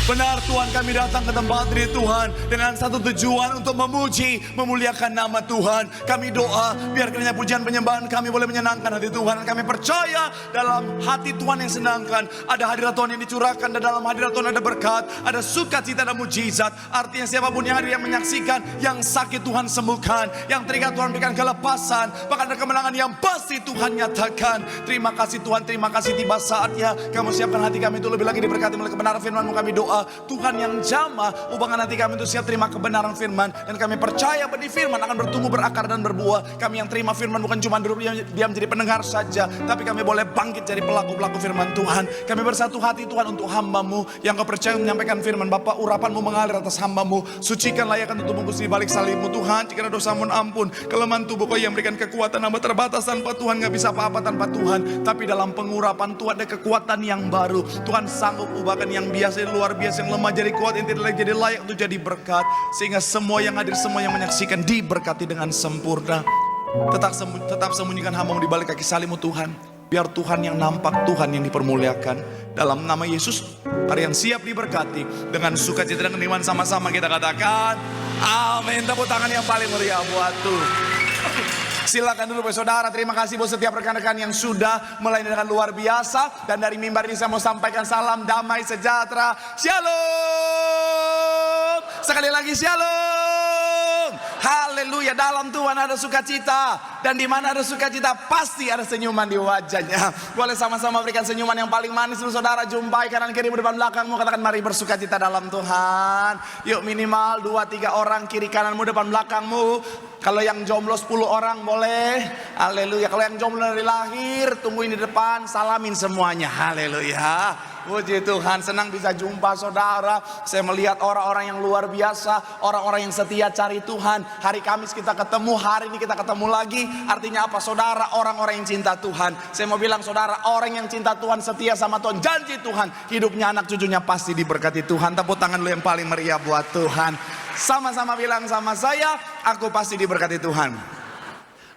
Benar Tuhan, kami datang ke tempat ini Tuhan dengan satu tujuan untuk memuji, memuliakan nama Tuhan. Kami doa biar kiranya pujian penyembahan kami boleh menyenangkan hati Tuhan. Kami percaya dalam hati Tuhan yang senangkan ada hadirat Tuhan yang dicurahkan, dan dalam hadirat Tuhan ada berkat, ada sukacita dan mujizat. Artinya siapapun yang hadir, yang menyaksikan, yang sakit Tuhan sembuhkan, yang terikat Tuhan berikan kelepasan, bahkan ada kemenangan yang pasti Tuhan nyatakan. Terima kasih Tuhan, terima kasih. Tiba saatnya kamu siapkan hati kami itu lebih lagi diberkati oleh kebenaran firman-Mu. Kami doa Tuhan yang jamah, ubahkan hati kami untuk siap terima kebenaran firman, dan kami percaya benih firman akan bertumbuh, berakar dan berbuah. Kami yang terima firman bukan cuma duduk diam jadi pendengar saja, tapi kami boleh bangkit jadi pelaku-pelaku firman Tuhan. Kami bersatu hati Tuhan untuk hamba-Mu yang Kau percaya menyampaikan firman. Bapa, urapan-Mu mengalir atas hamba-Mu. Sucikan, layakkan tubuhku di balik salib-Mu Tuhan. Jika ada dosa mohon ampun, kelemahan tubuh Kau yang berikan kekuatan. Hamba terbatas tanpa Tuhan, gak bisa apa-apa tanpa Tuhan. Tapi dalam pengurapan Tuhan ada kekuatan yang baru. Tuhan sanggup ubahkan yang biasa luar biasa, yang lemah jadi kuat, yang tidak jadi layak untuk jadi berkat. Sehingga semua yang hadir, semua yang menyaksikan diberkati dengan sempurna. Tetap sembunyikan hamba-Mu di balik kaki salib-Mu Tuhan. Biar Tuhan yang nampak, Tuhan yang dipermuliakan. Dalam nama Yesus, hari yang siap diberkati. Dengan sukacita dan iman sama-sama kita katakan amin. Tepuk tangan yang paling meriah buat Tuhan. Silakan dulu saudara. Terima kasih buat setiap rekan-rekan yang sudah melayani dengan luar biasa. Dan dari mimbar ini saya mau sampaikan salam damai sejahtera. Shalom. Sekali lagi shalom. Haleluya. Dalam Tuhan ada sukacita, dan di mana ada sukacita pasti ada senyuman di wajahnya. Boleh sama-sama berikan senyuman yang paling manis dulu saudara. Jumpai kanan kiri depan belakangmu, katakan mari bersukacita dalam Tuhan. Yuk, minimal 2-3 orang kiri kananmu depan belakangmu. Kalau yang jomblo 10 orang boleh. Haleluya. Kalau yang jomblo dari lahir, tungguin di depan, salamin semuanya. Haleluya. Puji Tuhan, senang bisa jumpa saudara. Saya melihat orang-orang yang luar biasa, orang-orang yang setia cari Tuhan. Hari Kamis kita ketemu, hari ini kita ketemu lagi. Artinya apa saudara? Orang-orang yang cinta Tuhan. Saya mau bilang saudara, orang yang cinta Tuhan, setia sama Tuhan, janji Tuhan, hidupnya anak cucunya pasti diberkati Tuhan. Tepuk tangan dulu yang paling meriah buat Tuhan. Sama-sama bilang sama saya, aku pasti diberkati Tuhan.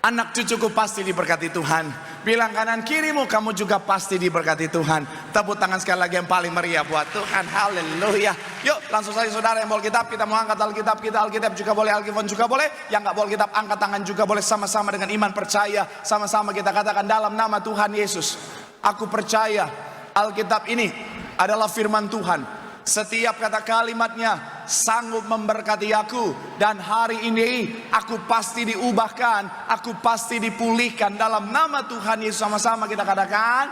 Anak cucuku pasti diberkati Tuhan. Bilang kanan kirimu, kamu juga pasti diberkati Tuhan. Tepuk tangan sekali lagi yang paling meriah buat Tuhan. Haleluya. Yuk langsung saja saudara yang bawa Alkitab, kita mau angkat Alkitab kita. Alkitab juga boleh, Alkitab juga boleh. Yang gak bawa Alkitab angkat tangan juga boleh. Sama-sama dengan iman percaya. Sama-sama kita katakan dalam nama Tuhan Yesus, aku percaya Alkitab ini adalah firman Tuhan. Setiap kata kalimatnya sanggup memberkati aku. Dan hari ini aku pasti diubahkan, aku pasti dipulihkan dalam nama Tuhan Yesus. Sama-sama kita katakan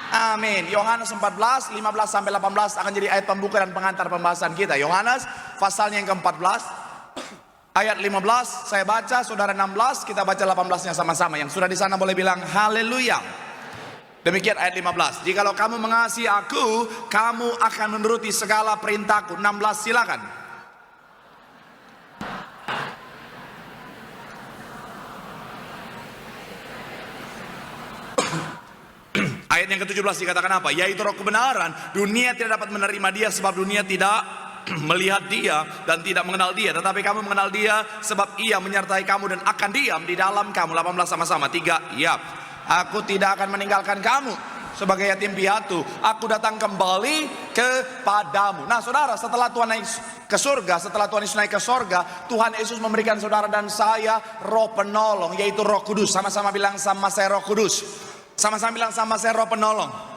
amin. Yohanes 14, 15-18 akan jadi ayat pembuka dan pengantar pembahasan kita. Yohanes pasalnya yang ke-14 ayat 15 saya baca, saudara 16, kita baca 18-nya sama-sama. Yang sudah di sana boleh bilang haleluya. Demikian ayat 15. Jikalau kamu mengasihi aku, kamu akan menuruti segala perintahku. 16 silakan. Ayat yang ke-17 dikatakan apa? Yaitu roh kebenaran. Dunia tidak dapat menerima dia sebab dunia tidak melihat dia dan tidak mengenal dia. Tetapi kamu mengenal dia sebab ia menyertai kamu dan akan diam di dalam kamu. 18 sama-sama. 3. Ya. Aku tidak akan meninggalkan kamu sebagai yatim piatu. Aku datang kembali kepadamu. Nah saudara, setelah Tuhan naik ke surga, setelah Tuhan Yesus naik ke surga, Tuhan Yesus memberikan saudara dan saya roh penolong, yaitu Roh Kudus. Sama-sama bilang sama saya Roh Kudus. Sama-sama bilang sama saya roh penolong.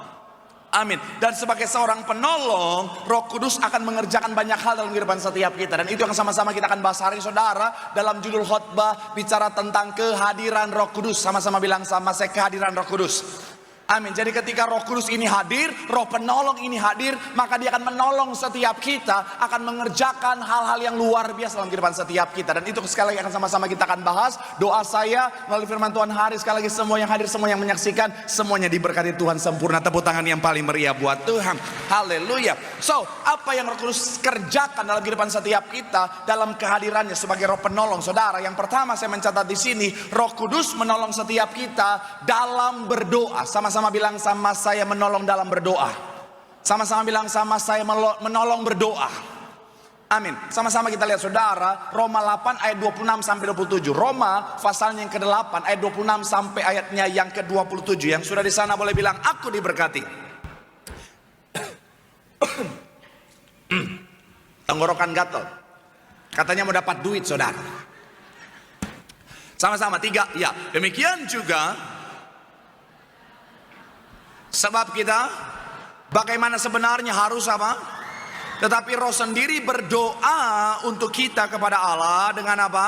Amin. Dan sebagai seorang penolong, Roh Kudus akan mengerjakan banyak hal dalam kehidupan setiap kita. Dan itu yang sama-sama kita akan bahas hari ini saudara. Dalam judul khotbah bicara tentang kehadiran Roh Kudus. Sama-sama bilang sama saya kehadiran Roh Kudus. Amin. Jadi ketika Roh Kudus ini hadir, Roh penolong ini hadir, maka dia akan menolong setiap kita, akan mengerjakan hal-hal yang luar biasa dalam kehidupan setiap kita. Dan itu sekali lagi akan sama-sama kita akan bahas. Doa saya melalui firman Tuhan hari sekali lagi, semua yang hadir, semua yang menyaksikan, semuanya diberkati Tuhan sempurna. Tepuk tangan yang paling meriah buat Tuhan. Haleluya. So, apa yang Roh Kudus kerjakan dalam kehidupan setiap kita dalam kehadirannya sebagai Roh penolong? Saudara, yang pertama saya mencatat di sini, Roh Kudus menolong setiap kita dalam berdoa. Sama-sama bilang sama saya menolong dalam berdoa. Sama-sama bilang sama saya menolong berdoa. Amin. Sama-sama kita lihat saudara, Roma 8 ayat 26 sampai 27. Roma pasalnya yang ke-8 ayat 26 sampai ayatnya yang ke-27. Yang sudah di sana boleh bilang aku diberkati. tenggorokan gatal. Katanya mau dapat duit saudara. Sama-sama 3, ya. Demikian juga sebab kita bagaimana sebenarnya harus apa? Tetapi Roh sendiri berdoa untuk kita kepada Allah dengan apa?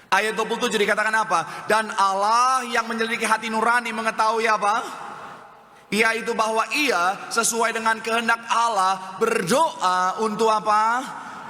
Ayat 27 dikatakan apa? Dan Allah yang menyelidiki hati nurani mengetahui apa? Yaitu bahwa ia sesuai dengan kehendak Allah berdoa untuk apa?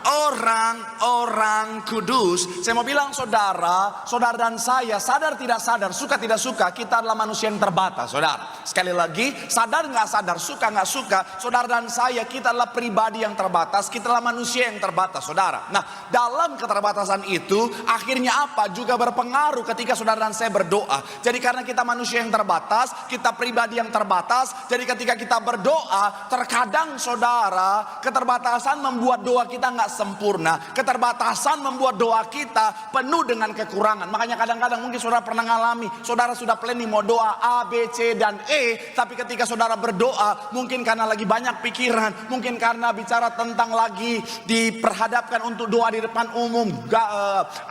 Orang-orang kudus. Saya mau bilang saudara dan saya, sadar tidak sadar, suka tidak suka, kita adalah manusia yang terbatas saudara. Sekali lagi, sadar nggak sadar, suka nggak suka, saudara dan saya, kita adalah pribadi yang terbatas, kita adalah manusia yang terbatas saudara. Nah, dalam keterbatasan itu akhirnya apa? Juga berpengaruh ketika saudara dan saya berdoa. Jadi karena kita manusia yang terbatas, kita pribadi yang terbatas, jadi ketika kita berdoa, terkadang saudara, keterbatasan membuat doa kita nggak sempurna. Keterbatasan membuat doa kita penuh dengan kekurangan. Makanya kadang-kadang mungkin saudara pernah ngalami, saudara sudah planning mau doa A, B, C, dan E, tapi ketika saudara berdoa, mungkin karena lagi banyak pikiran, mungkin karena bicara tentang lagi diperhadapkan untuk doa di depan umum,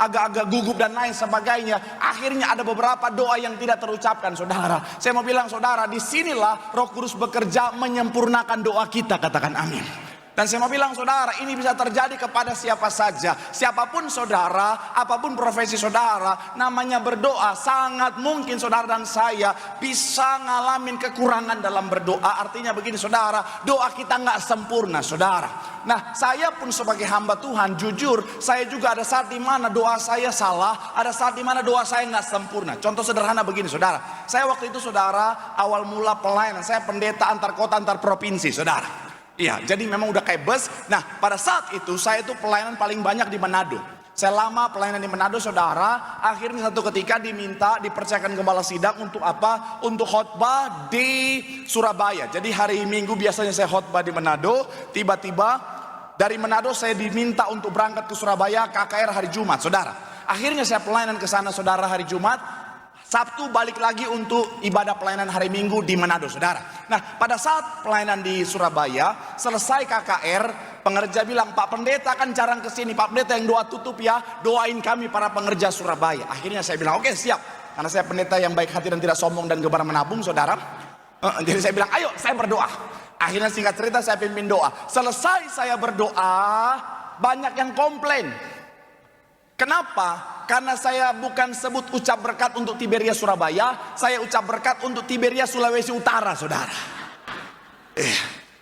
agak-agak gugup dan lain sebagainya, akhirnya ada beberapa doa yang tidak terucapkan saudara. Saya mau bilang saudara, disinilah Roh Kudus bekerja menyempurnakan doa kita, katakan amin. Dan saya mau bilang saudara, ini bisa terjadi kepada siapa saja, siapapun saudara, apapun profesi saudara, namanya berdoa. Sangat mungkin saudara dan saya bisa ngalamin kekurangan dalam berdoa. Artinya begini saudara, doa kita nggak sempurna saudara. Nah, saya pun sebagai hamba Tuhan, jujur, saya juga ada saat di mana doa saya salah, ada saat di mana doa saya nggak sempurna. Contoh sederhana begini saudara, saya waktu itu saudara, awal mula pelayanan, saya pendeta antar kota antar provinsi saudara. Iya, jadi memang udah kayak bus. Nah, pada saat itu saya itu pelayanan paling banyak di Manado. Saya lama pelayanan di Manado saudara. Akhirnya satu ketika dipercayakan gembala sidang untuk apa? Untuk khotbah di Surabaya. Jadi hari Minggu biasanya saya khotbah di Manado. Tiba-tiba dari Manado saya diminta untuk berangkat ke Surabaya KKR hari Jumat saudara. Akhirnya saya pelayanan ke sana saudara hari Jumat. Sabtu balik lagi untuk ibadah pelayanan hari Minggu di Manado saudara. Nah, pada saat pelayanan di Surabaya selesai KKR, pengerja bilang, Pak Pendeta kan jarang kesini, Pak Pendeta yang doa tutup ya, doain kami para pengerja Surabaya. Akhirnya saya bilang oke, siap, karena saya pendeta yang baik hati dan tidak sombong dan gemar menabung saudara. Jadi saya bilang ayo saya berdoa. Akhirnya singkat cerita saya pimpin doa. Selesai saya berdoa, banyak yang komplain. Kenapa? Karena saya bukan sebut ucap berkat untuk Tiberia Surabaya, saya ucap berkat untuk Tiberia Sulawesi Utara saudara.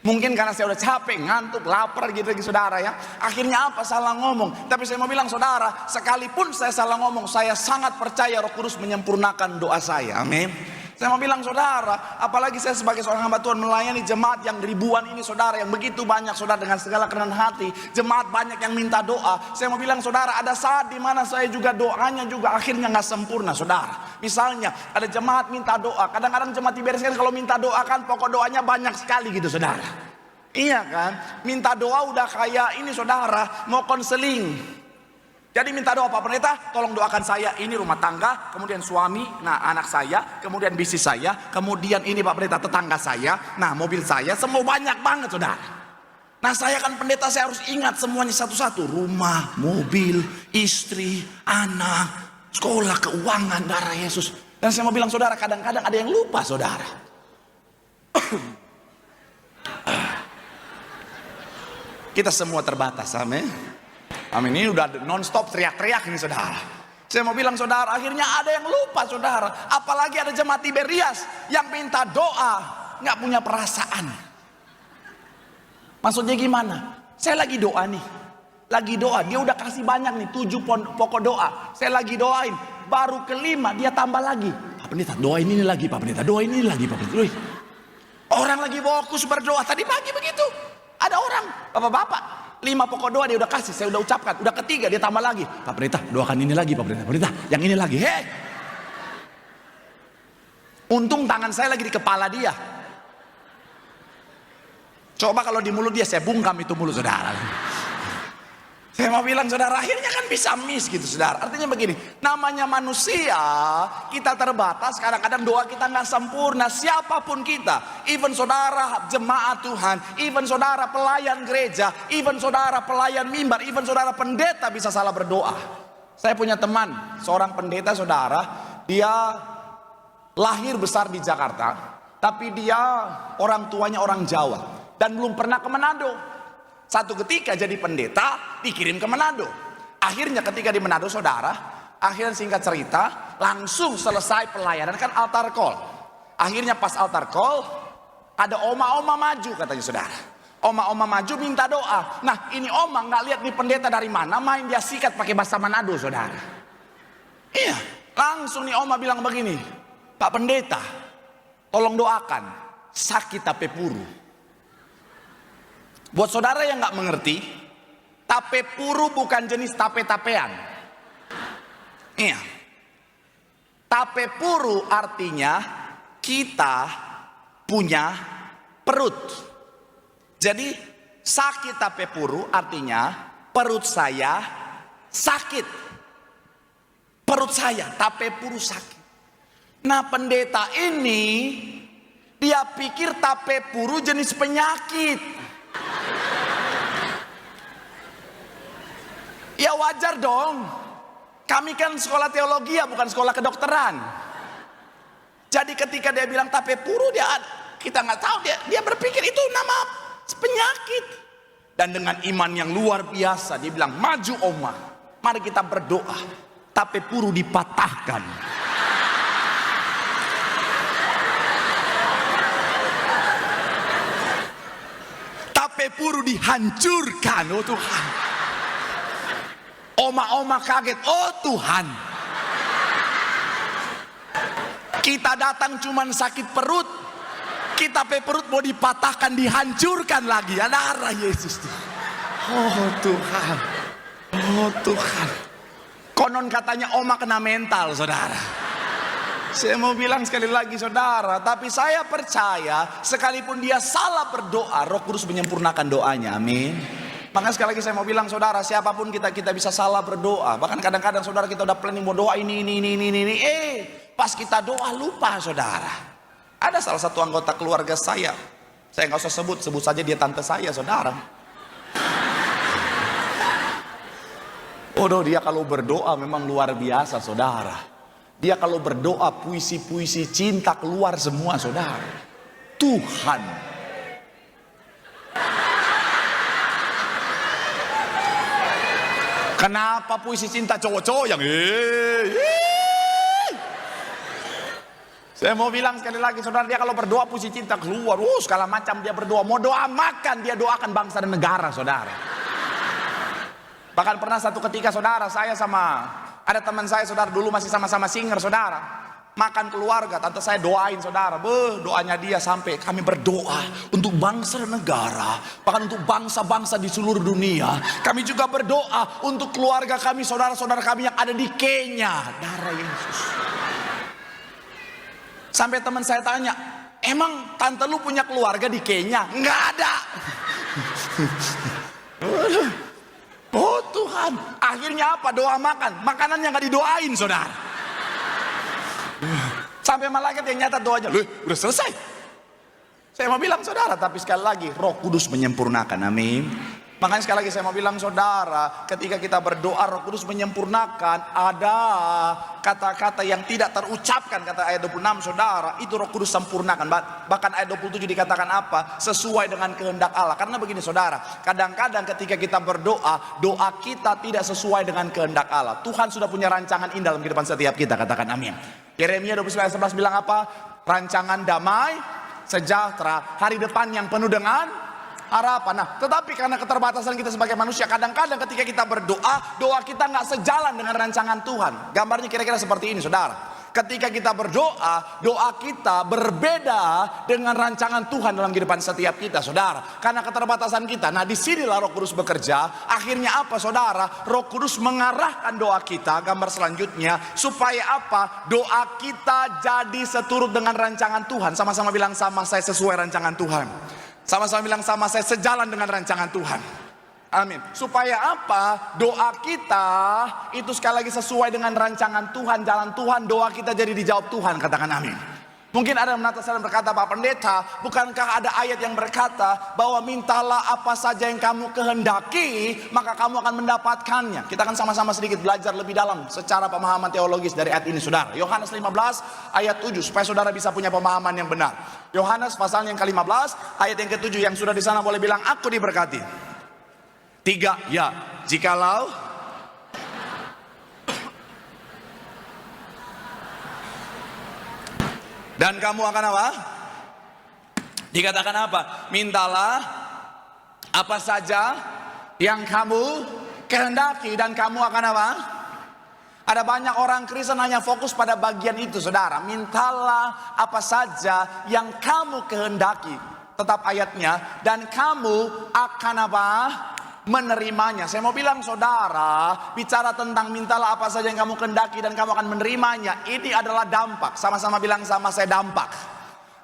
Mungkin karena saya udah capek, ngantuk, lapar gitu saudara ya. Akhirnya apa? Salah ngomong. Tapi saya mau bilang saudara, sekalipun saya salah ngomong, saya sangat percaya Roh Kudus menyempurnakan doa saya. Amin. Saya mau bilang saudara, apalagi saya sebagai seorang hamba Tuhan melayani jemaat yang ribuan ini saudara, yang begitu banyak saudara dengan segala kerendahan hati, jemaat banyak yang minta doa. Saya mau bilang saudara, ada saat di mana saya juga doanya juga akhirnya nggak sempurna saudara. Misalnya ada jemaat minta doa, kadang-kadang jemaat dibereskan kalau minta doa kan pokok doanya banyak sekali gitu saudara. Iya kan, minta doa udah kayak ini saudara, mau konseling. Jadi minta doa Pak Pendeta, tolong doakan saya, ini rumah tangga, kemudian suami, nah anak saya, kemudian bisnis saya, kemudian ini Pak Pendeta tetangga saya, nah mobil saya, semua banyak banget saudara. Nah saya kan pendeta, saya harus ingat semuanya satu-satu, rumah, mobil, istri, anak, sekolah, keuangan, darah Yesus. Dan saya mau bilang saudara, kadang-kadang ada yang lupa saudara. Kita semua terbatas, amin. Amin, ini udah non-stop teriak-teriak ini saudara. Saya mau bilang saudara, akhirnya ada yang lupa saudara. Apalagi ada jemaat Tiberias yang minta doa, nggak punya perasaan. Maksudnya gimana? Saya lagi doa nih, lagi doa, dia udah kasih banyak nih 7 pokok doa. Saya lagi doain, baru kelima dia tambah lagi. Pak Pendeta doain ini lagi, Pak Pendeta doain ini lagi, Pak Pendeta. Orang lagi fokus berdoa, tadi pagi begitu. Ada orang, bapak-bapak, 5 pokok doa dia udah kasih, saya udah ucapkan, udah ketiga dia tambah lagi. Pak Pendeta doakan ini lagi, Pak Pendeta, Pak Pendeta yang ini lagi. Hei, untung tangan saya lagi di kepala dia. Coba kalau di mulut dia, saya bungkam itu mulut saudara. Saya mau bilang saudara, akhirnya kan bisa miss gitu saudara. Artinya begini, namanya manusia, kita terbatas, kadang-kadang doa kita nggak sempurna. Siapapun kita, even saudara jemaat Tuhan, even saudara pelayan gereja, even saudara pelayan mimbar, even saudara pendeta bisa salah berdoa. Saya punya teman, seorang pendeta saudara, dia lahir besar di Jakarta, tapi dia orang tuanya orang Jawa dan belum pernah ke Manado. Satu ketika jadi pendeta dikirim ke Manado. Akhirnya ketika di Manado saudara, akhirnya singkat cerita, langsung selesai pelayanan kan altar call. Akhirnya pas altar call, ada oma-oma maju katanya saudara. Oma-oma maju minta doa. Nah ini oma nggak lihat nih pendeta dari mana, main dia sikat pakai bahasa Manado saudara. Iya, langsung nih oma bilang begini, Pak Pendeta, tolong doakan, sakit tape puru. Buat saudara yang nggak mengerti, tape puru bukan jenis tape-tapean. Iya. Tape puru artinya kita punya perut. Jadi sakit tape puru artinya perut saya sakit. Perut saya, tape puru sakit. Nah pendeta ini, dia pikir tape puru jenis penyakit. Ya wajar dong. Kami kan sekolah teologi ya, bukan sekolah kedokteran. Jadi ketika dia bilang tape puru, kita nggak tahu, dia berpikir itu nama penyakit. Dan dengan iman yang luar biasa dia bilang, maju oma, mari kita berdoa, tape puru dipatahkan. Tape puru dihancurkan, oh Tuhan. Oma-oma kaget, oh Tuhan. Kita datang cuman sakit perut, kita perut mau dipatahkan, dihancurkan lagi. Ya darah Yesus. Oh Tuhan, oh Tuhan. Konon katanya oma kena mental saudara. Saya mau bilang sekali lagi saudara, tapi saya percaya sekalipun dia salah berdoa, Roh Kudus menyempurnakan doanya, amin. Makanya sekali lagi saya mau bilang saudara, siapapun kita bisa salah berdoa. Bahkan kadang-kadang saudara kita udah planning mau doa ini, pas kita doa lupa saudara. Ada salah satu anggota keluarga saya nggak usah sebut saja dia tante saya saudara. Oh dia kalau berdoa memang luar biasa saudara. Dia kalau berdoa puisi-puisi cinta keluar semua saudara. Tuhan. Kenapa puisi cinta cowok-cowok yang Saya mau bilang sekali lagi saudara, dia kalau berdoa puisi cinta keluar, segala macam dia berdoa. Mau doa makan, dia doakan bangsa dan negara saudara. Bahkan pernah satu ketika saudara, saya sama ada teman saya saudara, dulu masih sama-sama singer saudara, makan keluarga, tante saya doain saudara, doanya dia sampai kami berdoa untuk bangsa dan negara, bahkan untuk bangsa-bangsa di seluruh dunia. Kami juga berdoa untuk keluarga kami, saudara-saudara kami yang ada di Kenya, darah Yesus. Sampai teman saya tanya, emang tante lu punya keluarga di Kenya? Nggak ada. Oh Tuhan, akhirnya apa? Doa makan, makanannya nggak didoain saudara. Sampai malaikat yang nyata doanya, udah selesai. Saya mau bilang saudara, tapi sekali lagi Roh Kudus menyempurnakan, amin. Makanya sekali lagi saya mau bilang saudara, ketika kita berdoa Roh Kudus menyempurnakan. Ada kata-kata yang tidak terucapkan, kata ayat 26 saudara, itu Roh Kudus sempurnakan. Bahkan ayat 27 dikatakan apa? Sesuai dengan kehendak Allah. Karena begini saudara, kadang-kadang ketika kita berdoa, doa kita tidak sesuai dengan kehendak Allah. Tuhan sudah punya rancangan indah dalam kehidupan setiap kita, katakan amin. Yeremia 29:11 bilang apa? Rancangan damai, sejahtera, hari depan yang penuh dengan harapan. Nah, tetapi karena keterbatasan kita sebagai manusia, kadang-kadang ketika kita berdoa, doa kita nggak sejalan dengan rancangan Tuhan. Gambarnya kira-kira seperti ini, saudara. Ketika kita berdoa, doa kita berbeda dengan rancangan Tuhan dalam kehidupan setiap kita, saudara. Karena keterbatasan kita. Nah, disinilah Roh Kudus bekerja. Akhirnya apa, saudara? Roh Kudus mengarahkan doa kita. Gambar selanjutnya, supaya apa? Doa kita jadi seturut dengan rancangan Tuhan. Sama-sama bilang, sama saya sesuai rancangan Tuhan. Sama-sama bilang, sama saya sejalan dengan rancangan Tuhan. Amin. Supaya apa? Doa kita itu sekali lagi sesuai dengan rancangan Tuhan, jalan Tuhan. Doa kita jadi dijawab Tuhan. Katakan amin. Mungkin ada yang menatap saya dan berkata, Pak Pendeta, bukankah ada ayat yang berkata bahwa mintalah apa saja yang kamu kehendaki, maka kamu akan mendapatkannya. Kita akan sama-sama sedikit belajar lebih dalam secara pemahaman teologis dari ayat ini, saudara. Yohanes 15 ayat 7, supaya saudara bisa punya pemahaman yang benar. Yohanes pasal yang ke-15 ayat yang ke-7, yang sudah di sana boleh bilang, aku diberkati. 3, ya, jikalau dan kamu akan apa? Dikatakan apa? Mintalah apa saja yang kamu kehendaki dan kamu akan apa? Ada banyak orang Kristen hanya fokus pada bagian itu, saudara. Mintalah apa saja yang kamu kehendaki. Tetap ayatnya. Dan kamu akan apa? Menerimanya. Saya mau bilang, saudara, bicara tentang mintalah apa saja yang kamu kehendaki dan kamu akan menerimanya, ini adalah dampak. Sama-sama bilang sama saya, dampak.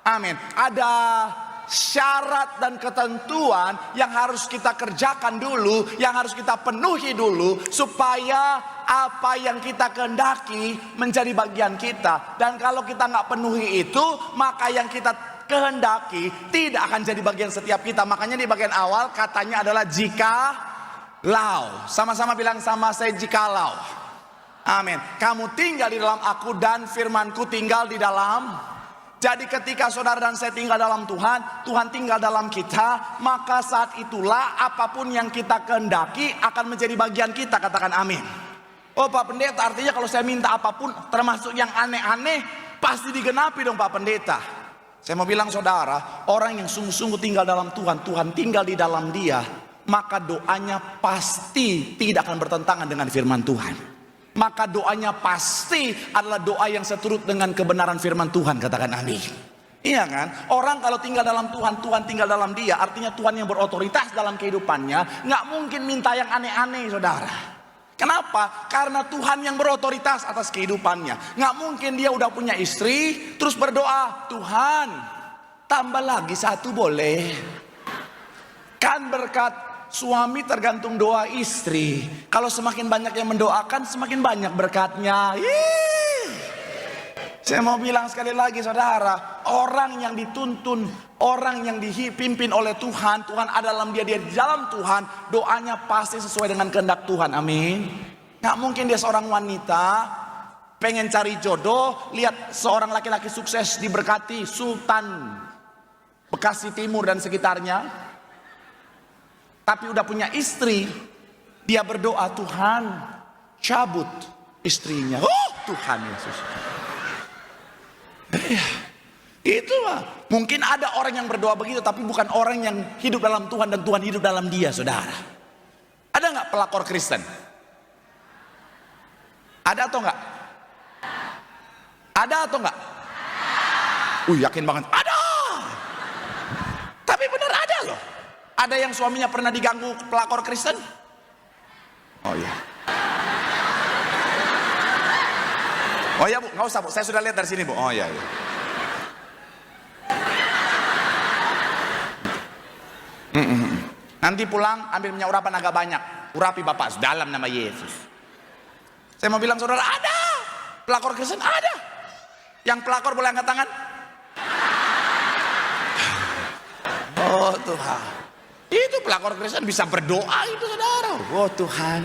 Amin. Ada syarat dan ketentuan yang harus kita kerjakan dulu, yang harus kita penuhi dulu, supaya apa yang kita kehendaki menjadi bagian kita. Dan kalau kita nggak penuhi itu, maka yang kita kehendaki tidak akan jadi bagian setiap kita. Makanya di bagian awal katanya adalah jikalau. Sama-sama bilang sama saya, jikalau. Amin. Kamu tinggal di dalam aku dan firmanku tinggal di dalam. Jadi ketika saudara dan saya tinggal dalam Tuhan, Tuhan tinggal dalam kita, maka saat itulah apapun yang kita kehendaki akan menjadi bagian kita. Katakan amin. Oh Pak Pendeta, artinya kalau saya minta apapun termasuk yang aneh-aneh pasti digenapi dong Pak Pendeta. Saya mau bilang saudara, orang yang sungguh-sungguh tinggal dalam Tuhan, Tuhan tinggal di dalam dia, maka doanya pasti tidak akan bertentangan dengan firman Tuhan. Maka doanya pasti adalah doa yang seturut dengan kebenaran firman Tuhan. Katakan amin. Iya kan? Orang kalau tinggal dalam Tuhan, Tuhan tinggal dalam dia, artinya Tuhan yang berotoritas dalam kehidupannya, nggak mungkin minta yang aneh-aneh, saudara. Kenapa? Karena Tuhan yang berotoritas atas kehidupannya. Nggak mungkin dia udah punya istri terus berdoa, Tuhan tambah lagi satu boleh. Kan berkat suami tergantung doa istri. Kalau semakin banyak yang mendoakan, semakin banyak berkatnya. Saya mau bilang sekali lagi saudara, orang yang dituntun, orang yang dipimpin oleh Tuhan, Tuhan ada dalam dia di dalam Tuhan, doanya pasti sesuai dengan kehendak Tuhan. Amin. Gak mungkin dia seorang wanita pengen cari jodoh, lihat seorang laki-laki sukses diberkati, Sultan Bekasi Timur dan sekitarnya, tapi udah punya istri, dia berdoa, Tuhan cabut istrinya. Oh Tuhan Yesus. Itu mah. Mungkin ada orang yang berdoa begitu, tapi bukan orang yang hidup dalam Tuhan dan Tuhan hidup dalam dia, saudara. Ada nggak pelakor Kristen? Ada atau nggak? Ada atau nggak? Yakin banget. Ada. Tapi benar ada loh. Ada yang suaminya pernah diganggu pelakor Kristen? Oh iya. Oh ya Bu, nggak usah Bu, saya sudah lihat dari sini Bu. Oh iya. Nanti pulang ambil minyak urapan agak banyak, urapi Bapak dalam nama Yesus. Saya mau bilang saudara, ada pelakor Kristen, ada. Yang pelakor boleh angkat tangan? Oh Tuhan, itu pelakor Kristen bisa berdoa itu saudara. Oh Tuhan,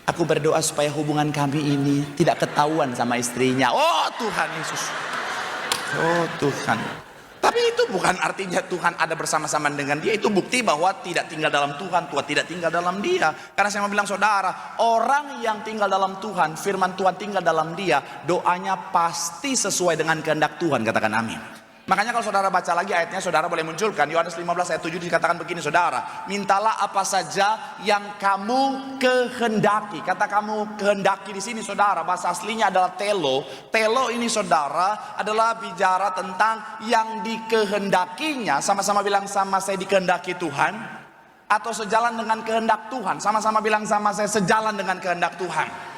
aku berdoa supaya hubungan kami ini tidak ketahuan sama istrinya. Oh Tuhan Yesus. Oh Tuhan. Tapi itu bukan artinya Tuhan ada bersama-sama dengan dia. Itu bukti bahwa tidak tinggal dalam Tuhan, Tuhan tidak tinggal dalam dia. Karena saya mau bilang saudara, orang yang tinggal dalam Tuhan, firman Tuhan tinggal dalam dia, doanya pasti sesuai dengan kehendak Tuhan. Katakan amin. Makanya kalau saudara baca lagi ayatnya, saudara boleh munculkan. Yohanes 15 ayat 7 dikatakan begini saudara, mintalah apa saja yang kamu kehendaki. Kata kamu kehendaki di sini saudara, bahasa aslinya adalah telo. Telo ini saudara adalah bicara tentang yang dikehendakinya. Sama-sama bilang sama saya, dikehendaki Tuhan. Atau sejalan dengan kehendak Tuhan. Sama-sama bilang sama saya, sejalan dengan kehendak Tuhan.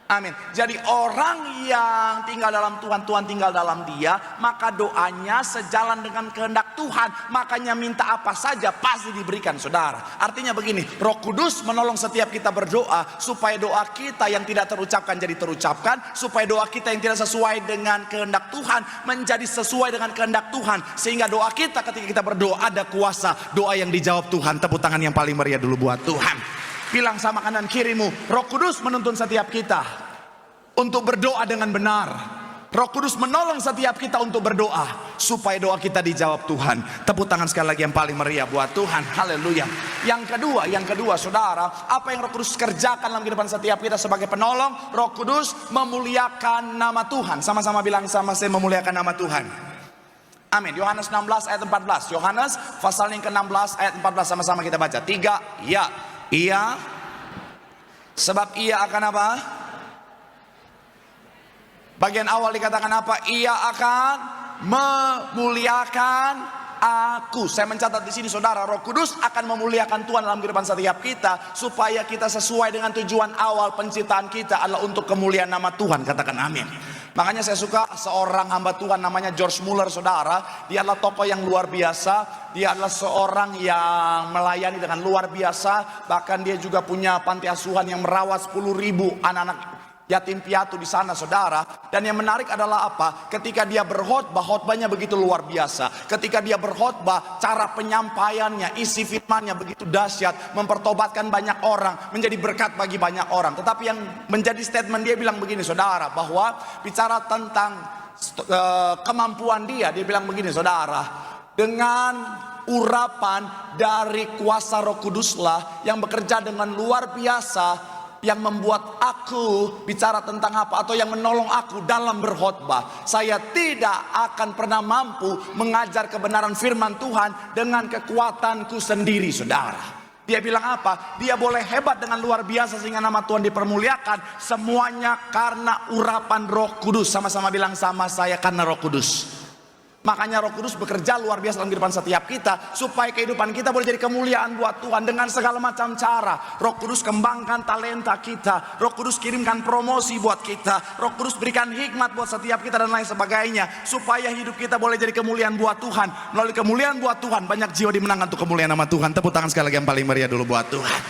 Amin. Jadi orang yang tinggal dalam Tuhan, Tuhan tinggal dalam dia, maka doanya sejalan dengan kehendak Tuhan. Makanya minta apa saja pasti diberikan, saudara. Artinya begini, Roh Kudus menolong setiap kita berdoa supaya doa kita yang tidak terucapkan jadi terucapkan, supaya doa kita yang tidak sesuai dengan kehendak Tuhan menjadi sesuai dengan kehendak Tuhan, sehingga doa kita ketika kita berdoa ada kuasa, doa yang dijawab Tuhan. Tepuk tangan yang paling meriah dulu buat Tuhan. Bilang sama kanan kirimu, Roh Kudus menuntun setiap kita untuk berdoa dengan benar. Roh Kudus menolong setiap kita untuk berdoa supaya doa kita dijawab Tuhan. Tepuk tangan sekali lagi yang paling meriah buat Tuhan. Haleluya. Yang kedua saudara, apa yang Roh Kudus kerjakan dalam kehidupan setiap kita sebagai penolong? Roh Kudus memuliakan nama Tuhan. Sama-sama bilang sama saya, memuliakan nama Tuhan. Amin. Yohanes 16 ayat 14. Yohanes pasal yang ke-16 ayat 14, sama-sama kita baca. 3, ya. Ia, sebab ia akan apa? Bagian awal dikatakan apa? Ia akan memuliakan aku. Saya mencatat di sini, saudara, Roh Kudus akan memuliakan Tuhan dalam kehidupan setiap kita supaya kita sesuai dengan tujuan awal penciptaan kita adalah untuk kemuliaan nama Tuhan. Katakan amin. Makanya saya suka seorang hamba Tuhan namanya George Muller, saudara. Dia adalah tokoh yang luar biasa. Dia adalah seorang yang melayani dengan luar biasa. Bahkan dia juga punya panti asuhan yang merawat 10.000 anak-anak yatim piatu di sana, saudara. Dan yang menarik adalah apa? Ketika dia berkhotbah, khotbahnya begitu luar biasa. Ketika dia berkhotbah, cara penyampaiannya, isi firmannya begitu dahsyat, mempertobatkan banyak orang, menjadi berkat bagi banyak orang. Tetapi yang menjadi statement dia bilang begini, saudara, bahwa bicara tentang kemampuan dia bilang begini, saudara, dengan urapan dari kuasa Roh Kuduslah yang bekerja dengan luar biasa, yang membuat aku bicara tentang apa, atau yang menolong aku dalam berkhotbah. Saya tidak akan pernah mampu mengajar kebenaran firman Tuhan dengan kekuatanku sendiri, saudara. Dia bilang apa? Dia boleh hebat dengan luar biasa sehingga nama Tuhan dipermuliakan, semuanya karena urapan Roh Kudus. Sama-sama bilang sama saya, karena Roh Kudus. Makanya Roh Kudus bekerja luar biasa dalam kehidupan setiap kita supaya kehidupan kita boleh jadi kemuliaan buat Tuhan dengan segala macam cara. Roh Kudus kembangkan talenta kita, Roh Kudus kirimkan promosi buat kita, Roh Kudus berikan hikmat buat setiap kita dan lain sebagainya, supaya hidup kita boleh jadi kemuliaan buat Tuhan. Melalui kemuliaan buat Tuhan, banyak jiwa dimenangkan untuk kemuliaan nama Tuhan. Tepuk tangan sekali lagi yang paling meriah dulu buat Tuhan.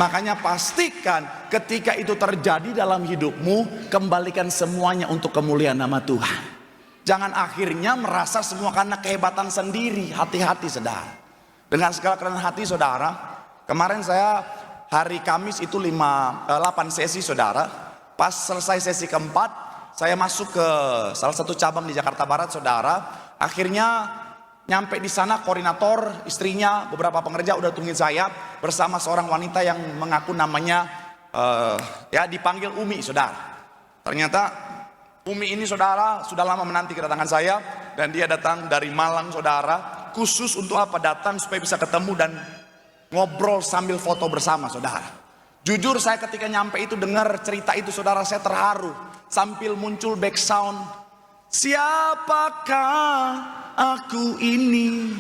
Makanya pastikan ketika itu terjadi dalam hidupmu, kembalikan semuanya untuk kemuliaan nama Tuhan. Jangan akhirnya merasa semua karena kehebatan sendiri. Hati-hati, saudara. Dengan segala kerendahan hati, saudara. Kemarin saya hari Kamis itu 8 sesi, saudara. Pas selesai sesi keempat, saya masuk ke salah satu cabang di Jakarta Barat, saudara. Akhirnya nyampe di sana, koordinator, istrinya, beberapa pengerja udah tungguin saya bersama seorang wanita yang mengaku namanya dipanggil Umi, saudara. Ternyata Umi ini, saudara, sudah lama menanti kedatangan saya. Dan dia datang dari Malang, saudara, khusus untuk apa? Datang supaya bisa ketemu dan ngobrol sambil foto bersama, saudara. Jujur saya ketika nyampe itu dengar cerita itu, saudara, saya terharu. Sambil muncul back sound, siapakah aku ini?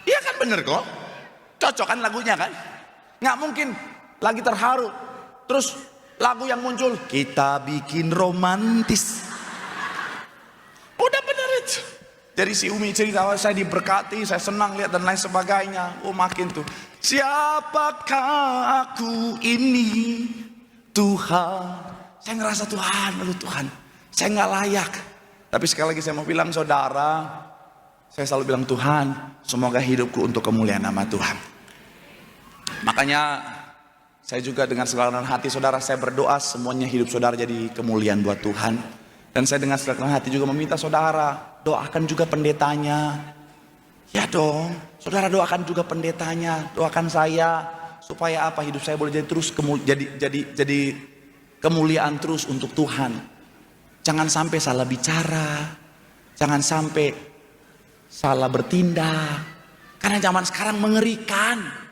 Iya kan, bener kok. Cocok kan lagunya kan? Nggak mungkin lagi terharu terus lagu yang muncul, kita bikin romantis. Udah bener itu. Jadi si Umi cerita, saya diberkati, saya senang lihat dan lain sebagainya. Oh makin tuh, siapakah aku ini Tuhan. Saya ngerasa Tuhan, aduh Tuhan, saya nggak layak. Tapi sekali lagi saya mau bilang, saudara, saya selalu bilang, Tuhan, semoga hidupku untuk kemuliaan nama Tuhan. Makanya saya juga dengan segala hati, saudara, saya berdoa semuanya hidup saudara jadi kemuliaan buat Tuhan. Dan saya dengan segala hati juga meminta saudara, doakan juga pendetanya. Ya dong, saudara doakan juga pendetanya, doakan saya supaya apa, hidup saya boleh jadi terus jadi kemuliaan terus untuk Tuhan. Jangan sampai salah bicara, jangan sampai salah bertindak, karena zaman sekarang mengerikan.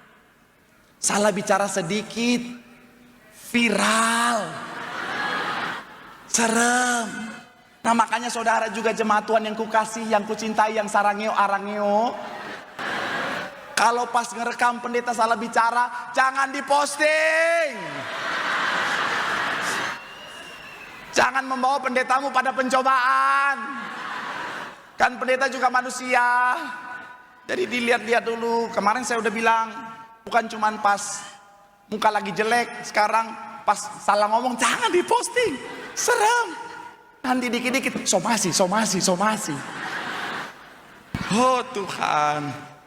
Salah bicara sedikit viral, serem. Nah makanya saudara juga jemaat Tuhan yang kukasih, yang kucintai, yang sarangeo arangeo, kalau pas ngerekam pendeta salah bicara, jangan diposting. Jangan membawa pendetamu pada pencobaan. Kan pendeta juga manusia. Jadi dilihat-lihat dulu. Kemarin saya udah bilang, bukan cuman pas muka lagi jelek, sekarang pas salah ngomong jangan diposting. Serem. Nanti dikit-dikit somasi. Oh Tuhan.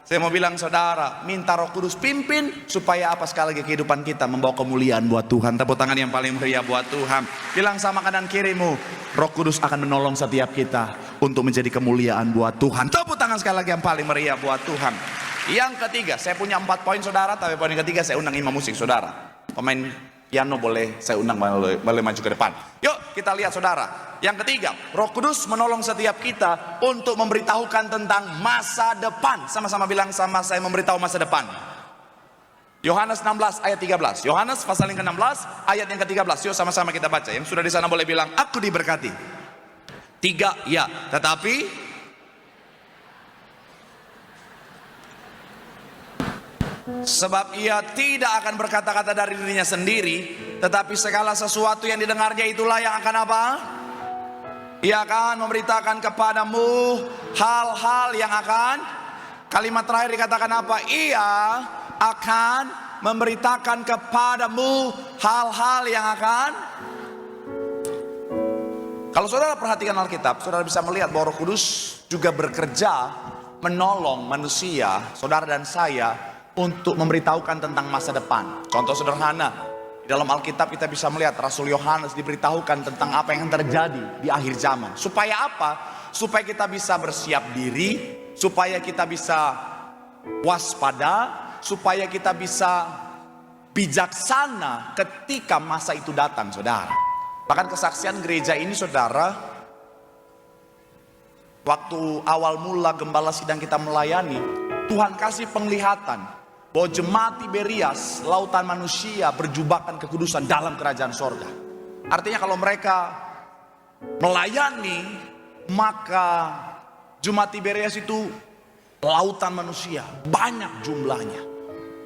Saya mau bilang saudara, minta Roh Kudus pimpin supaya apa sekali lagi kehidupan kita membawa kemuliaan buat Tuhan. Tepuk tangan yang paling meriah buat Tuhan. Bilang sama kanan kirimu, Roh Kudus akan menolong setiap kita untuk menjadi kemuliaan buat Tuhan. Tepuk tangan sekali lagi yang paling meriah buat Tuhan. Yang ketiga, saya punya 4 poin saudara, tapi poin ketiga saya undang imam musik saudara. Pemain piano boleh saya undang, boleh maju ke depan. Yuk kita lihat saudara. Yang ketiga, Roh Kudus menolong setiap kita untuk memberitahukan tentang masa depan. Sama-sama bilang sama saya, memberitahu masa depan. Yohanes 16 ayat 13. Yohanes pasal yang ke-16 ayat yang ke-13. Yuk sama-sama kita baca. Yang sudah di sana boleh bilang, aku diberkati. 3 ya, tetapi sebab ia tidak akan berkata-kata dari dirinya sendiri, tetapi segala sesuatu yang didengarnya itulah yang akan apa? Ia akan memberitakan kepadamu hal-hal yang akan, kalimat terakhir dikatakan apa? Ia akan memberitakan kepadamu hal-hal yang akan. Kalau saudara perhatikan Alkitab, saudara bisa melihat bahwa Roh Kudus juga bekerja menolong manusia, saudara dan saya, untuk memberitahukan tentang masa depan. Contoh sederhana, di dalam Alkitab kita bisa melihat Rasul Yohanes diberitahukan tentang apa yang terjadi di akhir zaman. Supaya apa? Supaya kita bisa bersiap diri, supaya kita bisa waspada, supaya kita bisa bijaksana ketika masa itu datang, saudara. Bahkan kesaksian gereja ini, saudara, waktu awal mula gembala sidang kita melayani, Tuhan kasih penglihatan bahwa jemaat Tiberias, lautan manusia, berjubahkan kekudusan dalam kerajaan sorga. Artinya kalau mereka melayani, maka jemaat Tiberias itu lautan manusia, banyak jumlahnya.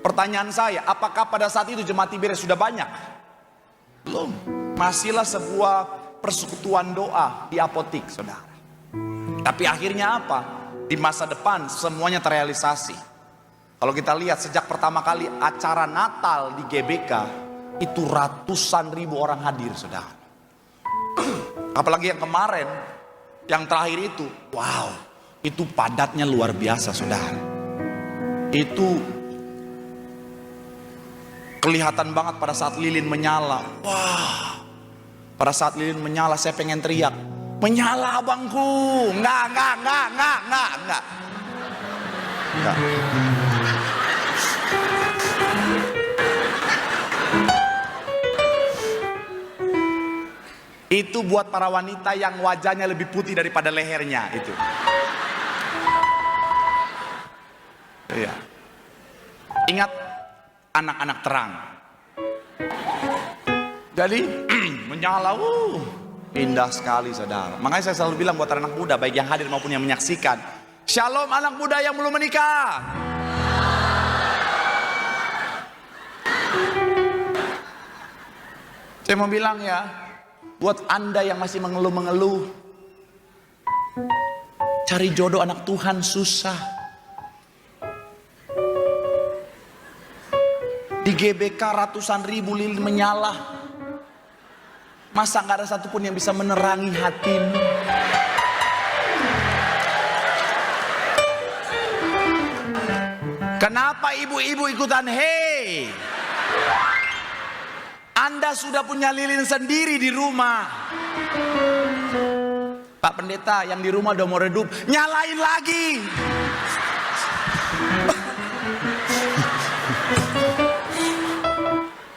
Pertanyaan saya, apakah pada saat itu jemaat Tiberias sudah banyak? Belum. Masihlah sebuah persekutuan doa di apotik, saudara. Tapi akhirnya apa? Di masa depan semuanya terrealisasi. Kalau kita lihat sejak pertama kali acara Natal di GBK, itu ratusan ribu orang hadir, saudara. Apalagi yang kemarin, yang terakhir itu, wow, itu padatnya luar biasa, saudara. Itu kelihatan banget pada saat lilin menyala. Wah, pada saat lilin menyala saya pengen teriak, menyala abangku. Enggak. Itu buat para wanita yang wajahnya lebih putih daripada lehernya itu. Iya. Ingat anak-anak terang. Jadi menyala, indah sekali, saudara. Makanya saya selalu bilang buat anak muda, baik yang hadir maupun yang menyaksikan, shalom anak muda yang belum menikah. Saya mau bilang ya, buat Anda yang masih mengeluh-mengeluh, cari jodoh anak Tuhan susah. Di GBK ratusan ribu lilin menyala, masa gak ada satupun yang bisa menerangi hatimu? Kenapa ibu-ibu ikutan hei? Anda sudah punya lilin sendiri di rumah. Pak Pendeta, yang di rumah udah mau redup, nyalain lagi.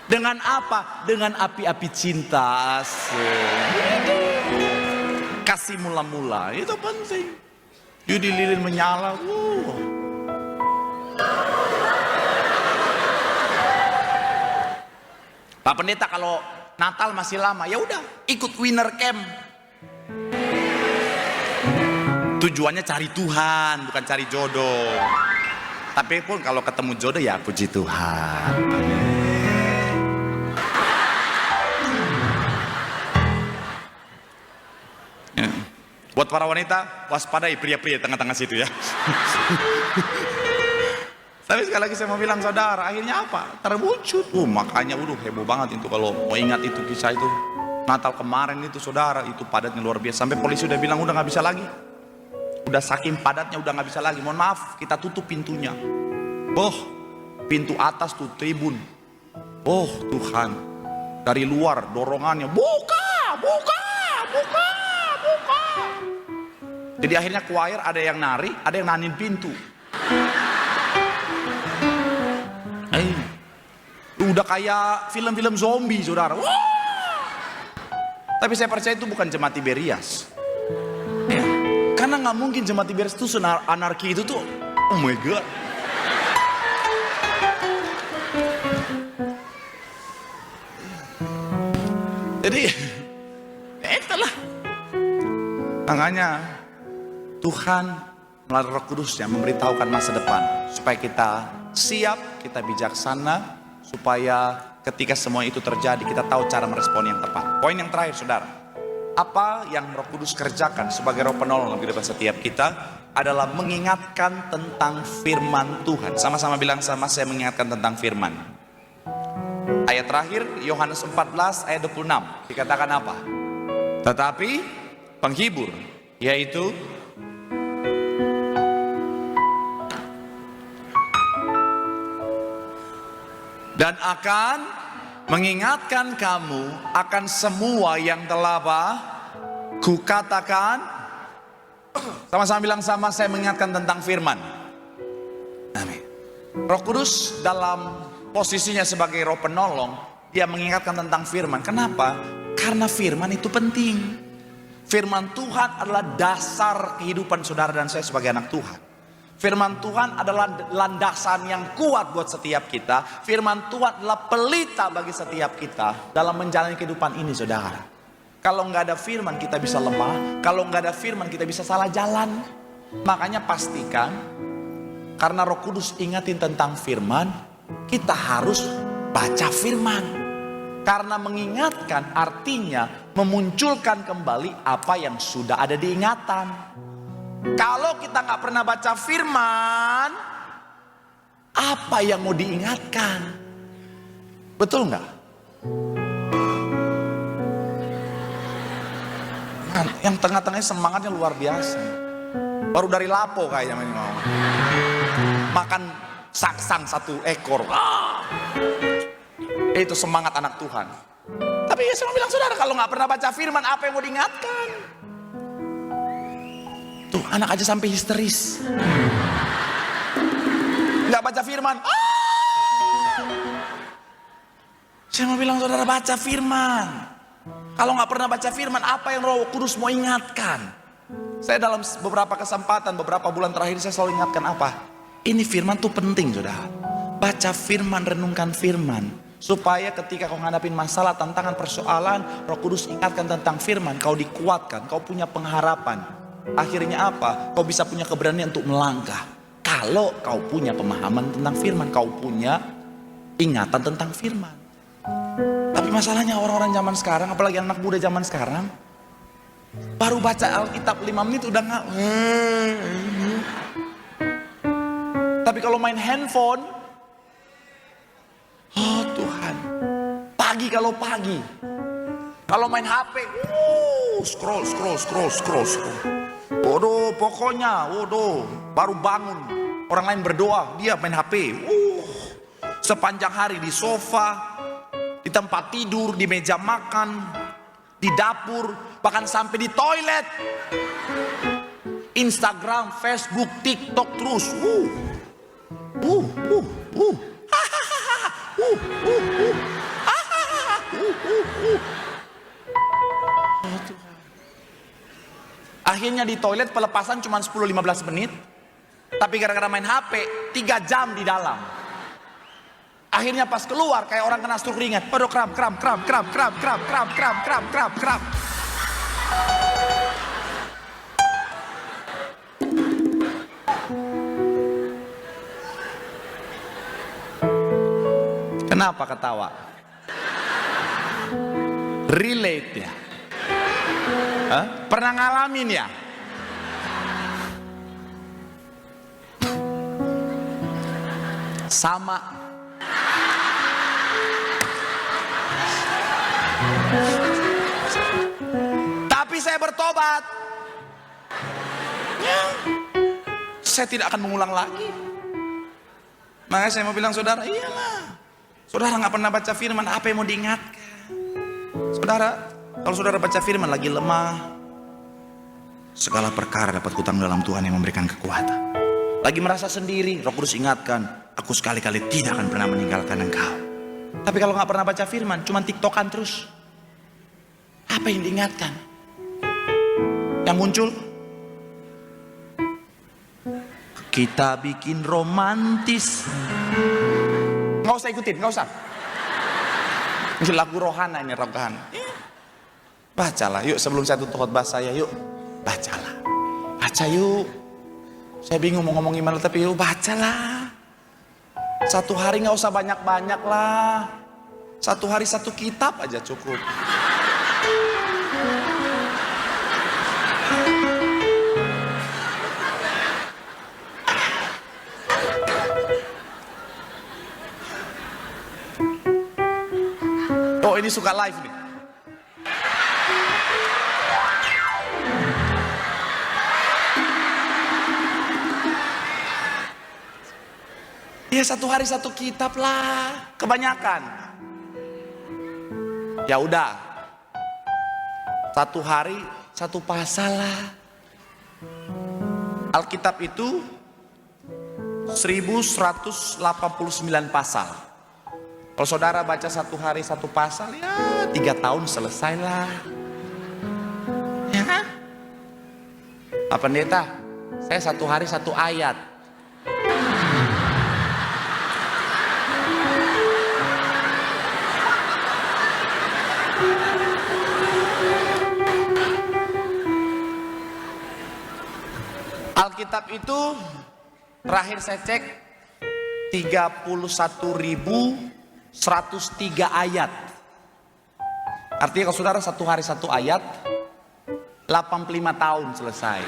Dengan apa? Dengan api-api cinta. Kasih mula-mula, itu penting. Jadi lilin menyala. Pak Pendeta, kalau Natal masih lama, ya udah ikut winter camp. Tujuannya cari Tuhan, bukan cari jodoh. Tapi pun kalau ketemu jodoh ya puji Tuhan. Buat para wanita, waspadai pria-pria tengah-tengah situ ya. Tapi sekali lagi saya mau bilang saudara, akhirnya apa? Terwujud. Makanya heboh banget itu kalau mau ingat itu kisah itu. Natal kemarin itu saudara, itu padatnya luar biasa. Sampai polisi udah bilang udah nggak bisa lagi. Udah saking padatnya udah nggak bisa lagi. Mohon maaf, kita tutup pintunya. Pintu atas tuh tribun. Tuhan, dari luar dorongannya, buka. Jadi akhirnya choir ada yang nari, ada yang nanin pintu. Udah kayak film-film zombie saudara. Tapi saya percaya itu bukan jemaat Tiberias ya, karena nggak mungkin jemaat Tiberias itu anarki itu tuh. Oh my god. Jadi itulah makanya Tuhan melalui Roh Kudusnya memberitahukan masa depan supaya kita siap, kita bijaksana, supaya ketika semua itu terjadi kita tahu cara merespon yang tepat. Poin yang terakhir saudara, apa yang Roh Kudus kerjakan sebagai Roh penolong di depan setiap kita adalah mengingatkan tentang firman Tuhan. Sama-sama bilang sama saya, mengingatkan tentang firman. Ayat terakhir Yohanes 14 ayat 26 dikatakan apa? Tetapi penghibur, yaitu dan akan mengingatkan kamu akan semua yang telah kukatakan. Sama-sama bilang sama saya, mengingatkan tentang firman. Amin. Roh Kudus dalam posisinya sebagai roh penolong, dia mengingatkan tentang firman. Kenapa? Karena firman itu penting. Firman Tuhan adalah dasar kehidupan saudara dan saya sebagai anak Tuhan. Firman Tuhan adalah landasan yang kuat buat setiap kita. Firman Tuhan adalah pelita bagi setiap kita dalam menjalani kehidupan ini saudara. Kalau nggak ada firman kita bisa lemah. Kalau nggak ada firman kita bisa salah jalan. Makanya pastikan, karena Roh Kudus ingatin tentang firman, kita harus baca firman. Karena mengingatkan artinya memunculkan kembali apa yang sudah ada di ingatan. Kalau kita nggak pernah baca firman, apa yang mau diingatkan? Betul nggak? Nah, yang tengah-tengahnya semangatnya luar biasa. Baru dari Lapo kayaknya mau makan saksang 1 ekor. Itu semangat anak Tuhan. Tapi ya saya bilang saudara, kalau nggak pernah baca firman, apa yang mau diingatkan? Tuh anak aja sampai histeris. Nggak baca firman. Saya mau bilang saudara, baca firman. Kalau nggak pernah baca firman, apa yang Roh Kudus mau ingatkan? Saya dalam beberapa kesempatan, beberapa bulan terakhir saya selalu ingatkan apa? Ini firman tuh penting saudara. Baca firman, renungkan firman. Supaya ketika kau ngadapin masalah, tantangan, persoalan, Roh Kudus ingatkan tentang firman, kau dikuatkan, kau punya pengharapan. Akhirnya apa? Kau bisa punya keberanian untuk melangkah. Kalau kau punya pemahaman tentang firman, kau punya ingatan tentang firman. Tapi masalahnya orang-orang zaman sekarang, apalagi anak muda zaman sekarang, baru baca Alkitab 5 menit udah nggak. Tapi kalau main handphone, oh Tuhan, pagi kalau main HP, scroll. Waduh, pokoknya, baru bangun, orang lain berdoa, dia main HP. Sepanjang hari di sofa, di tempat tidur, di meja makan, di dapur, bahkan sampai di toilet, Instagram, Facebook, TikTok terus. Akhirnya di toilet pelepasan cuma 10-15 menit, tapi gara-gara main HP 3 jam di dalam. Akhirnya pas keluar kayak orang kena stroke ringan. Aduh, kram. Kenapa ketawa? Relate ya? Pernah ngalamin ya? sama. Tapi saya bertobat. Ya, saya tidak akan mengulang lagi. Makanya saya mau bilang saudara, iyalah. Saudara nggak pernah baca firman, apa yang mau diingatkan? Saudara, kalau saudara baca firman lagi lemah, segala perkara dapat kutanggung dalam Tuhan yang memberikan kekuatan. Lagi merasa sendiri, Roh Kudus ingatkan, aku sekali-kali tidak akan pernah meninggalkan engkau. Tapi kalau nggak pernah baca firman, cuma tiktokan terus, apa yang diingatkan? Yang muncul, kita bikin romantis. Nggak usah ikutin, nggak usah. Ini lagu rohana, ini rohana. Bacalah, yuk sebelum saya tutup khotbah saya, yuk bacalah, baca yuk. Saya bingung mau ngomong gimana, tapi yuk bacalah. Satu hari nggak usah banyak-banyak lah. Satu hari satu kitab aja cukup. Oh, ini suka live nih. Ya satu hari satu kitab lah, kebanyakan. Ya udah, satu hari satu pasal lah. Alkitab itu 1189 pasal. Kalau saudara baca satu hari satu pasal, ya 3 tahun selesai lah. Ya kan? Pak Pendeta, saya satu hari satu ayat. Alkitab itu terakhir saya cek 31.103 ayat. Artinya kalau saudara satu hari satu ayat, 85 tahun selesai.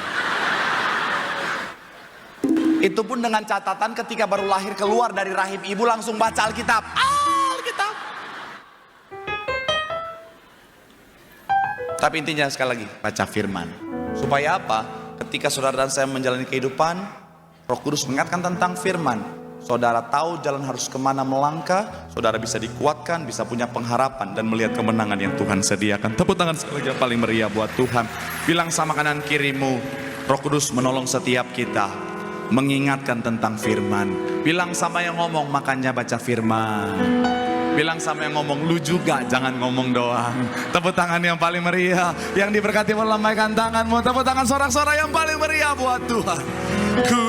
Itu pun dengan catatan ketika baru lahir keluar dari rahim ibu langsung baca Alkitab. Alkitab. Tapi intinya sekali lagi, baca firman. Supaya apa? Ketika saudara dan saya menjalani kehidupan, Roh Kudus mengingatkan tentang firman. Saudara tahu jalan harus kemana melangkah. Saudara bisa dikuatkan, bisa punya pengharapan dan melihat kemenangan yang Tuhan sediakan. Tepuk tangan sekali lagi yang paling meriah buat Tuhan. Bilang sama kanan kirimu, Roh Kudus menolong setiap kita mengingatkan tentang firman. Bilang sama yang ngomong, makanya baca firman. Bilang sama yang ngomong, lu juga jangan ngomong doang. Tepuk tangan yang paling meriah. Yang diberkati melambaikan tanganmu. Tepuk tangan sorak-sorak yang paling meriah buat Tuhan. Ku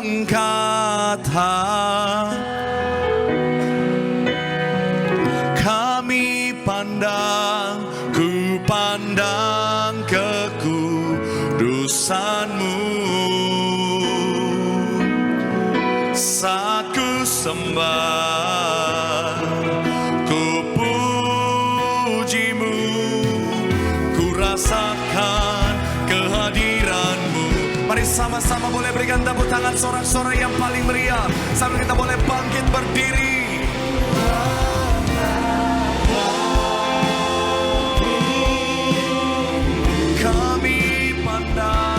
angkat kami pandang, ku pandang kekudusanmu. Saat ku sembah, ku pujimu, ku rasakan kehadiranmu. Mari sama-sama boleh berikan tepuk tangan sorak-sorai yang paling meriah sambil kita boleh bangkit berdiri. Kami pandang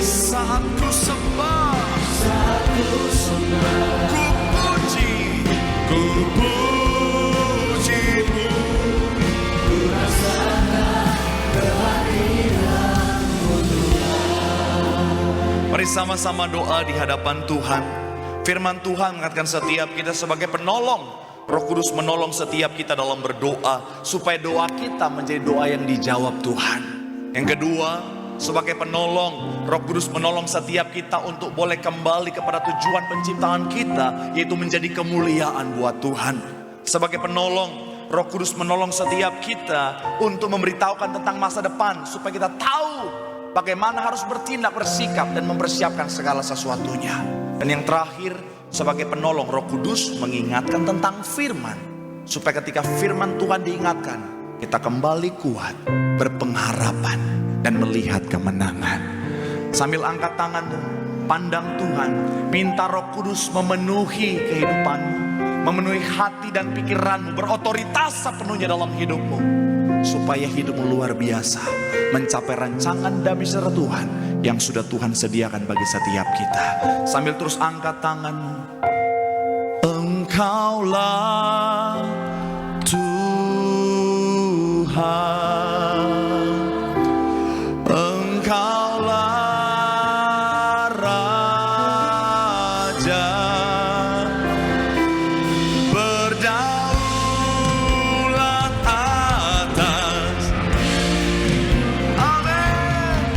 saat ku sembah, ku puji, ku pujimu, ku rasakan kehadiranmu. Mari sama-sama doa di hadapan Tuhan. Firman Tuhan mengatakan setiap kita sebagai penolong. Roh Kudus menolong setiap kita dalam berdoa supaya doa kita menjadi doa yang dijawab Tuhan. Yang kedua, sebagai penolong, Roh Kudus menolong setiap kita untuk boleh kembali kepada tujuan penciptaan kita, yaitu menjadi kemuliaan buat Tuhan. Sebagai penolong, Roh Kudus menolong setiap kita untuk memberitahukan tentang masa depan, supaya kita tahu bagaimana harus bertindak, bersikap, dan mempersiapkan segala sesuatunya. Dan yang terakhir, sebagai penolong, Roh Kudus mengingatkan tentang firman, supaya ketika firman Tuhan diingatkan, kita kembali kuat, berpengharapan, dan melihat kemenangan. Sambil angkat tanganmu, pandang Tuhan, minta Roh Kudus memenuhi kehidupanmu, memenuhi hati dan pikiranmu, berotoritas sepenuhnya dalam hidupmu, supaya hidupmu luar biasa, mencapai rancangan damai sejahtera Tuhan yang sudah Tuhan sediakan bagi setiap kita. Sambil terus angkat tanganmu. Engkaulah Tuhan, Engkaulah Raja, berdaulat atas. Amin.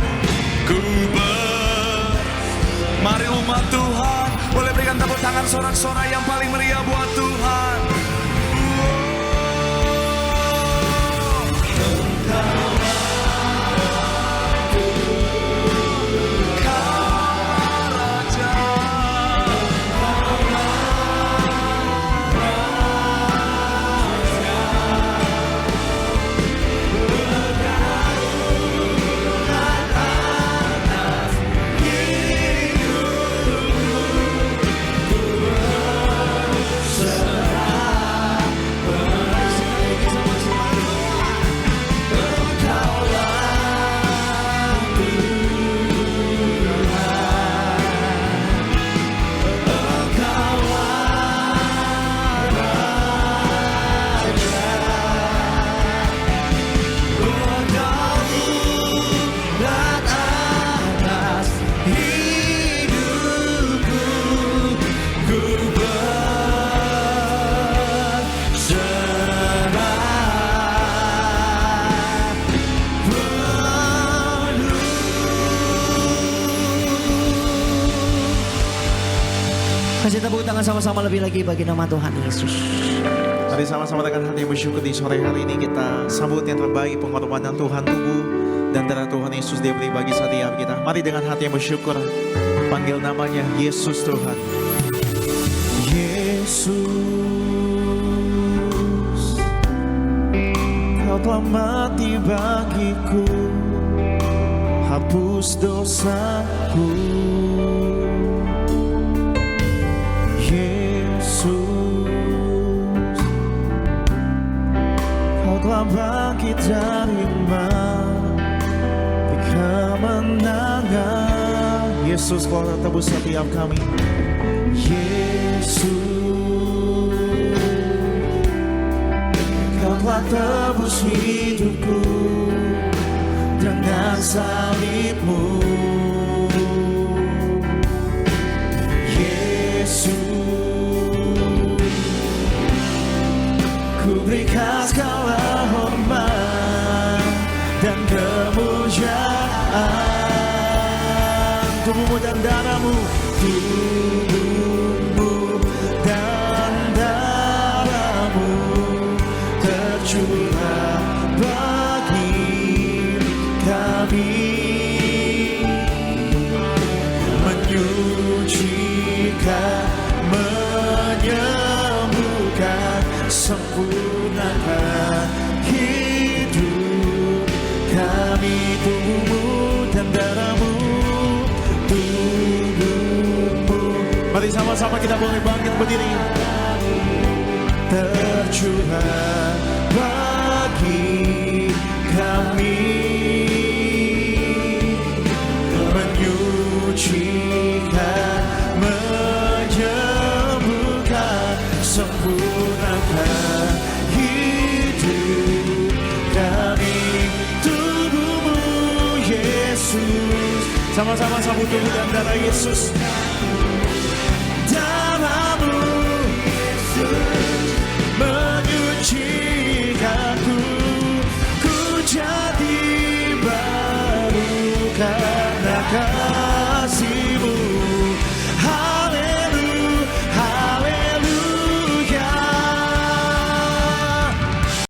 Mari umat Tuhan, boleh berikan tepuk tangan sorak-sorai yang paling meriah buat Tuhan. Kasih tepuk tangan sama-sama lebih lagi bagi nama Tuhan Yesus. Mari sama-sama dengan hati yang bersyukur di sore hari ini kita sambut yang terbaik pengorbanan Tuhan, tubuh dan darah Tuhan Yesus dia beri bagi setiap kita. Mari dengan hati yang bersyukur panggil namanya Yesus Tuhan. Yesus, Kau telah mati bagiku, hapus dosaku. Telah bangkit dari mati, kemenangan. Yesus, Kau telah tebus setiap kami. Yesus, Kau telah tebus hidupku dengan salib-Mu. Yesus, ku berikan segala hormat dan kemuliaan. Tubuhmu dan darahmu, tubuhmu dan darahmu tercurah bagi kami, menyucikan, menyembuhkan, sempurnakan hidup kami. Tubuhmu dan darahmu, tubuhmu. Mari sama-sama kita boleh bangkit berdiri. Tercurah bagi kami, menyucikan, menyembuhkan, sempurnakan hidup kami. Tubuhmu Yesus, sama-sama sambut tubuh dan darah Yesus.